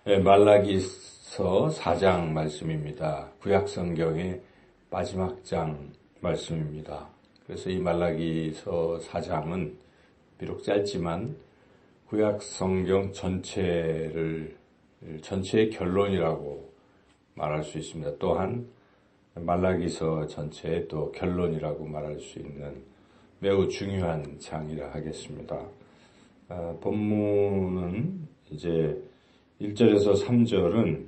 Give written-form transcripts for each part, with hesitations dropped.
네, 말라기서 4장 말씀입니다. 구약성경의 마지막 장 말씀입니다. 그래서 이 말라기서 4장은 비록 짧지만 구약성경 전체의 결론이라고 말할 수 있습니다. 또한 말라기서 전체의 또 결론이라고 말할 수 있는 매우 중요한 장이라 하겠습니다. 본문은 이제 1절에서 3절은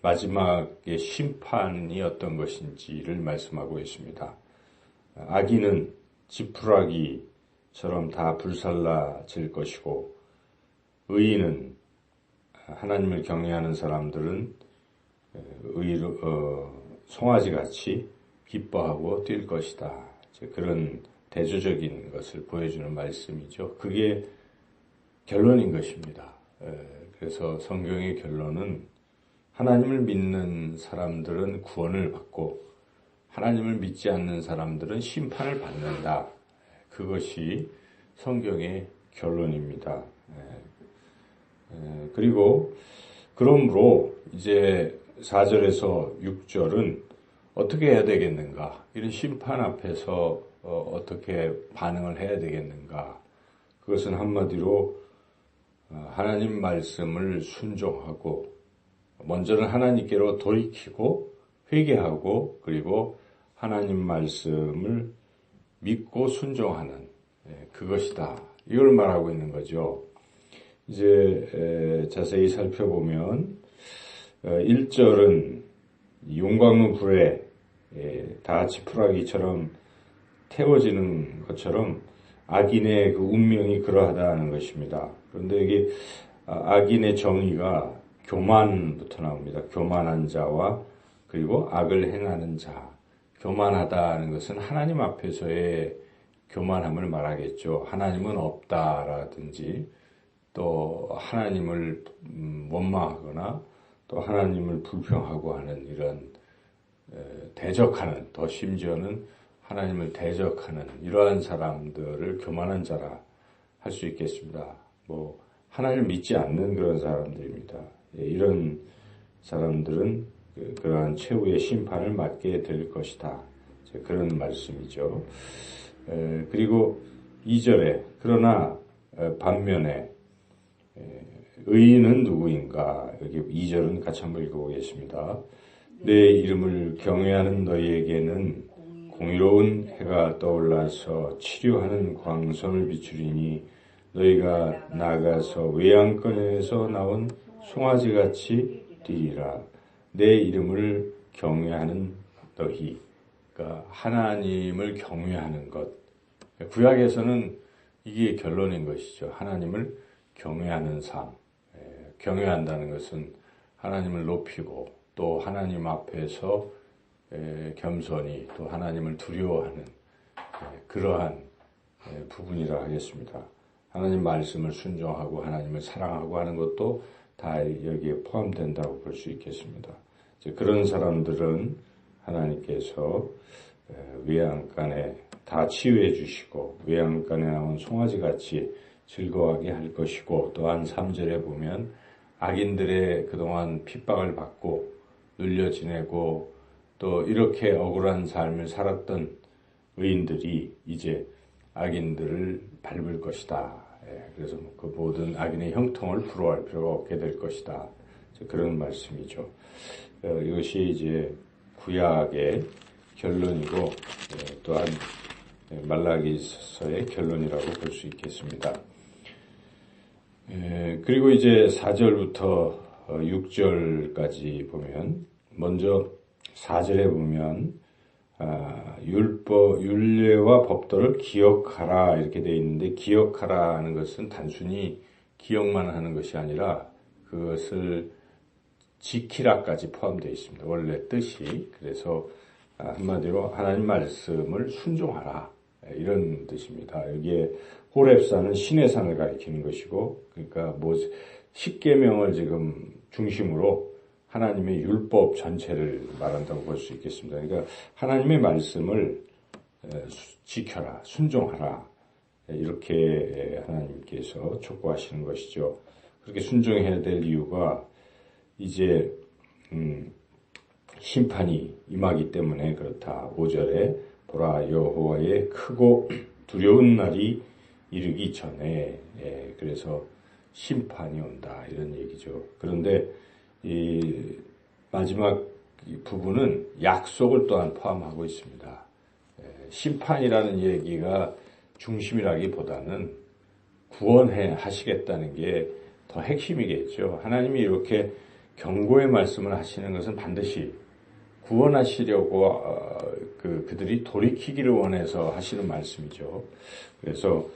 마지막의 심판이 어떤 것인지를 말씀하고 있습니다. 악인은 지푸라기처럼 다 불살라질 것이고 의인은 하나님을 경외하는 사람들은 송아지같이 기뻐하고 뛸 것이다. 그런 대조적인 것을 보여주는 말씀이죠. 그게 결론인 것입니다. 그래서 성경의 결론은 하나님을 믿는 사람들은 구원을 받고 하나님을 믿지 않는 사람들은 심판을 받는다. 그것이 성경의 결론입니다. 그리고 그러므로 이제 4절에서 6절은 어떻게 해야 되겠는가? 이런 심판 앞에서 어떻게 반응을 해야 되겠는가? 그것은 한마디로 하나님 말씀을 순종하고 먼저는 하나님께로 돌이키고 회개하고 그리고 하나님 말씀을 믿고 순종하는 그것이다. 이걸 말하고 있는 거죠. 이제 자세히 살펴보면 1절은 용광로 불에 다 지푸라기처럼 태워지는 것처럼 악인의 그 운명이 그러하다는 것입니다. 그런데 여기 악인의 정의가 교만부터 나옵니다. 교만한 자와 그리고 악을 행하는 자. 교만하다는 것은 하나님 앞에서의 교만함을 말하겠죠. 하나님은 없다라든지 또 하나님을 원망하거나 또 하나님을 불평하고 하는 이런 대적하는, 더 심지어는 하나님을 대적하는 이러한 사람들을 교만한 자라 할 수 있겠습니다. 하나님을 믿지 않는 그런 사람들입니다. 이런 사람들은 그러한 최후의 심판을 맞게 될 것이다. 그런 말씀이죠. 그리고 2절에 그러나 반면에 의인은 누구인가? 여기 2절은 같이 한번 읽어보겠습니다. 내 이름을 경외하는 너희에게는 공의로운 해가 떠올라서 치료하는 광선을 비추리니 너희가 나가서 외양간에서 나온 송아지같이 뛰리라. 내 이름을 경외하는 너희. 그러니까 하나님을 경외하는 것. 구약에서는 이게 결론인 것이죠. 하나님을 경외하는 삶. 경외한다는 것은 하나님을 높이고 또 하나님 앞에서 겸손히 또 하나님을 두려워하는 그러한 부분이라 하겠습니다. 하나님 말씀을 순종하고 하나님을 사랑하고 하는 것도 다 여기에 포함된다고 볼 수 있겠습니다. 그런 사람들은 하나님께서 외양간에 다 치유해 주시고 외양간에 나온 송아지같이 즐거워하게 할 것이고 또한 3절에 보면 악인들의 그동안 핍박을 받고 눌려 지내고 또 이렇게 억울한 삶을 살았던 의인들이 이제 악인들을 밟을 것이다. 그래서 그 모든 악인의 형통을 부러워할 필요가 없게 될 것이다. 그런 말씀이죠. 이것이 이제 구약의 결론이고 또한 말라기서의 결론이라고 볼 수 있겠습니다. 그리고 이제 4절부터 6절까지 보면 먼저 4절에 보면 율례와 법도를 기억하라 이렇게 되어 있는데 기억하라는 것은 단순히 기억만 하는 것이 아니라 그것을 지키라까지 포함되어 있습니다. 원래 뜻이. 그래서 한마디로 하나님 말씀을 순종하라 이런 뜻입니다. 여기에 호렙산은 신의 산을 가리키는 것이고 그러니까 10계명을 지금 중심으로 하나님의 율법 전체를 말한다고 볼 수 있겠습니다. 그러니까 하나님의 말씀을 지켜라, 순종하라 이렇게 하나님께서 촉구하시는 것이죠. 그렇게 순종해야 될 이유가 이제 심판이 임하기 때문에 그렇다. 5절에 보라 여호와의 크고 두려운 날이 이르기 전에 그래서 심판이 온다 이런 얘기죠. 그런데 이 마지막 부분은 약속을 또한 포함하고 있습니다. 심판이라는 얘기가 중심이라기보다는 구원해 하시겠다는 게 더 핵심이겠죠. 하나님이 이렇게 경고의 말씀을 하시는 것은 반드시 구원하시려고 그들이 돌이키기를 원해서 하시는 말씀이죠. 그래서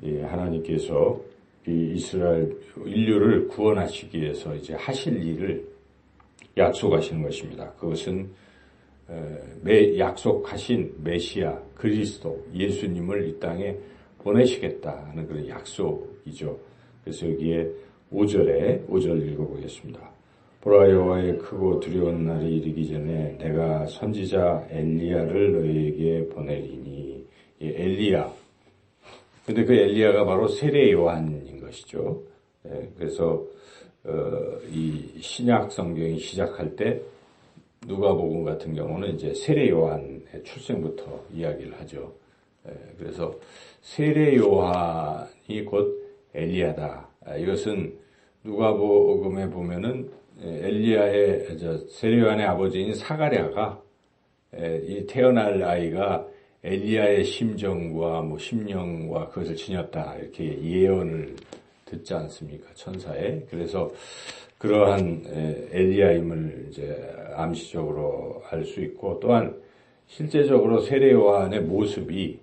하나님께서 이 이스라엘 인류를 구원하시기 위해서 이제 하실 일을 약속하시는 것입니다. 그것은 약속하신 메시아 그리스도 예수님을 이 땅에 보내시겠다 하는 그런 약속이죠. 그래서 여기에 5절 읽어보겠습니다. 보라 여호와의 크고 두려운 날이 이르기 전에 내가 선지자 엘리야를 너희에게 보내리니. 엘리야. 근데 그 엘리야가 바로 세례 요한인 것이죠. 그래서 이 신약 성경이 시작할 때 누가복음 같은 경우는 이제 세례 요한의 출생부터 이야기를 하죠. 그래서 세례 요한이 곧 엘리야다. 이것은 누가복음에 보면은 엘리야의 세례 요한의 아버지인 사가랴가 이 태어날 아이가 엘리야의 심정과 심령과 그것을 지녔다 이렇게 예언을 듣지 않습니까? 천사에. 그래서 그러한 엘리야임을 이제 암시적으로 알 수 있고 또한 실제적으로 세례 요한의 모습이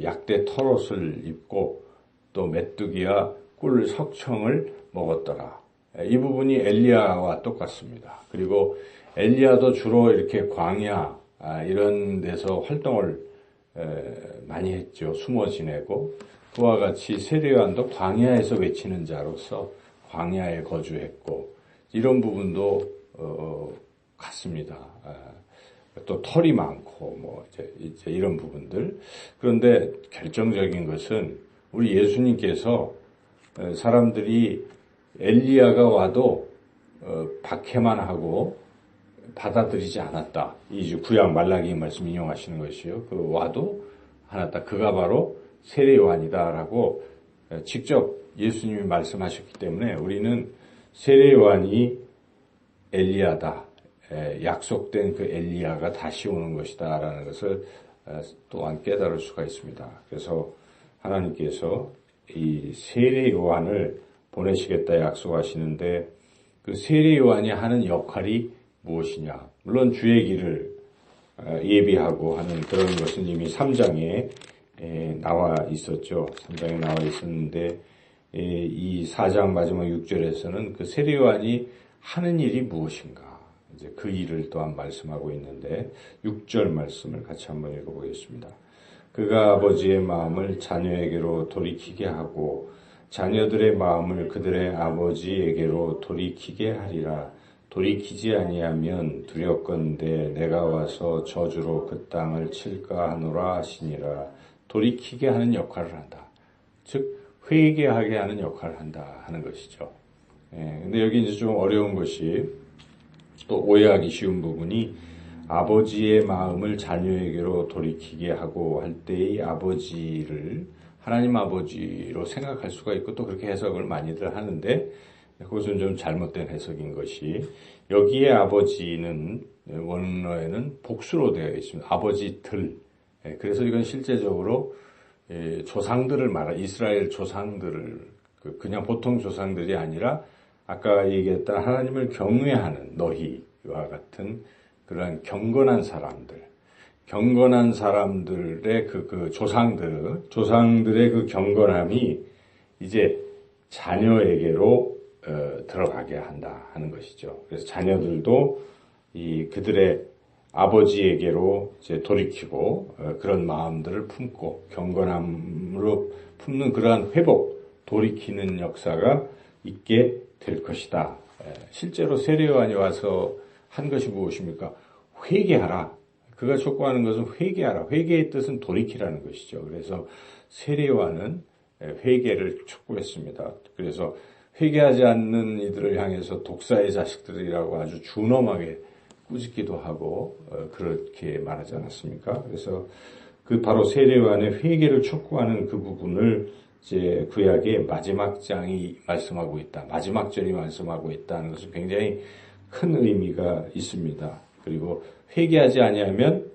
약대 털옷을 입고 또 메뚜기와 꿀 석청을 먹었더라. 이 부분이 엘리야와 똑같습니다. 그리고 엘리야도 주로 이렇게 광야 이런 데서 활동을 많이 했죠. 숨어 지내고 그와 같이 세례 요한도 광야에서 외치는 자로서 광야에 거주했고 이런 부분도 같습니다. 또 털이 많고 이제 이런 부분들. 그런데 결정적인 것은 우리 예수님께서 사람들이 엘리야가 와도 박해만 하고 받아들이지 않았다. 이 구약 말라기 말씀 인용하시는 것이요. 그 와도 않았다. 그가 바로 세례 요한이다라고 직접 예수님이 말씀하셨기 때문에 우리는 세례 요한이 엘리야다. 약속된 그 엘리야가 다시 오는 것이다라는 것을 또한 깨달을 수가 있습니다. 그래서 하나님께서 이 세례 요한을 보내시겠다 약속하시는데 그 세례 요한이 하는 역할이 무엇이냐? 물론 주의 길을 예비하고 하는 그런 것은 이미 3장에 나와 있었죠. 3장에 나와 있었는데 이 4장 마지막 6절에서는 그 세례 요한이 하는 일이 무엇인가? 이제 그 일을 또한 말씀하고 있는데 6절 말씀을 같이 한번 읽어보겠습니다. 그가 아버지의 마음을 자녀에게로 돌이키게 하고 자녀들의 마음을 그들의 아버지에게로 돌이키게 하리라. 돌이키지 아니하면 두렵건대 내가 와서 저주로 그 땅을 칠까 하노라 하시니라. 돌이키게 하는 역할을 한다. 즉 회개하게 하는 역할을 한다 하는 것이죠. 근데 여기 이제 좀 어려운 것이 또 오해하기 쉬운 부분이 아버지의 마음을 자녀에게로 돌이키게 하고 할 때의 아버지를 하나님 아버지로 생각할 수가 있고 또 그렇게 해석을 많이들 하는데 그것은 좀 잘못된 해석인 것이 여기에 아버지는 원어에는 복수로 되어 있습니다. 아버지들. 그래서 이건 실제적으로 조상들을 이스라엘 조상들을 그냥 보통 조상들이 아니라 아까 얘기했던 하나님을 경외하는 너희와 같은 그러한 경건한 사람들의 그 조상들의 그 경건함이 이제 자녀에게로 들어가게 한다 하는 것이죠. 그래서 자녀들도 그들의 아버지에게로 이제 돌이키고 그런 마음들을 품고 경건함으로 품는 그러한 돌이키는 역사가 있게 될 것이다. 실제로 세례 요한이 와서 한 것이 무엇입니까? 회개하라. 그가 촉구하는 것은 회개하라. 회개의 뜻은 돌이키라는 것이죠. 그래서 세례 요한은 회개를 촉구했습니다. 그래서 회개하지 않는 이들을 향해서 독사의 자식들이라고 아주 준엄하게 꾸짖기도 하고 그렇게 말하지 않았습니까? 그래서 그 바로 세례요한의 회개를 촉구하는 그 부분을 이제 구약의 마지막 장이 말씀하고 있다. 마지막 절이 말씀하고 있다는 것은 굉장히 큰 의미가 있습니다. 그리고 회개하지 아니하면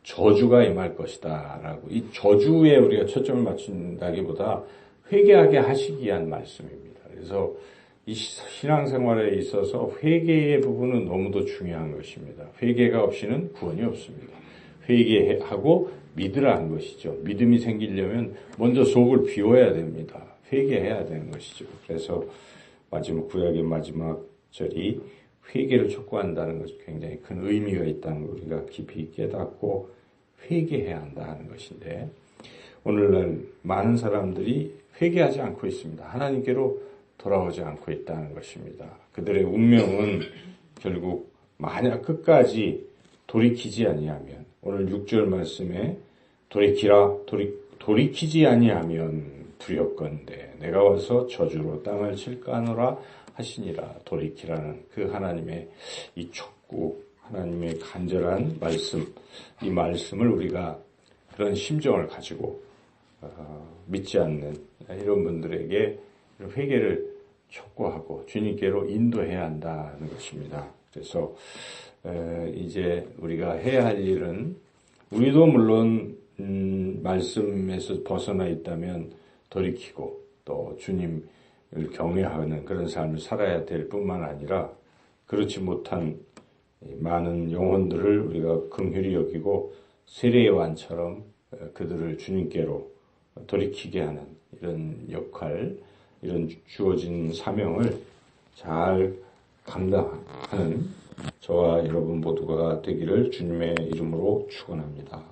저주가 임할 것이다라고 이 저주에 우리가 초점을 맞춘다기보다 회개하게 하시기 위한 말씀입니다. 그래서 이 신앙생활에 있어서 회개의 부분은 너무도 중요한 것입니다. 회개가 없이는 구원이 없습니다. 회개하고 믿으라는 것이죠. 믿음이 생기려면 먼저 속을 비워야 됩니다. 회개해야 되는 것이죠. 그래서 마지막 구약의 마지막 절이 회개를 촉구한다는 것이 굉장히 큰 의미가 있다는 걸 우리가 깊이 깨닫고 회개해야 한다는 것인데 오늘날 많은 사람들이 회개하지 않고 있습니다. 하나님께로 돌아오지 않고 있다는 것입니다. 그들의 운명은 결국 만약 끝까지 돌이키지 아니하면 오늘 6절 말씀에 돌이키지 아니하면 두렵건대 내가 와서 저주로 땅을 칠까 하노라 하시니라. 돌이키라는 그 하나님의 이 촉구, 하나님의 간절한 말씀, 이 말씀을 우리가 그런 심정을 가지고 믿지 않는 이런 분들에게 회개를 촉구하고 주님께로 인도해야 한다는 것입니다. 그래서 이제 우리가 해야 할 일은 우리도 물론 말씀에서 벗어나 있다면 돌이키고 또 주님을 경외하는 그런 삶을 살아야 될 뿐만 아니라 그렇지 못한 많은 영혼들을 우리가 긍휼히 여기고 세례요한처럼 그들을 주님께로 돌이키게 하는 이런 역할, 이런 주어진 사명을 잘 감당하는 저와 여러분 모두가 되기를 주님의 이름으로 축원합니다.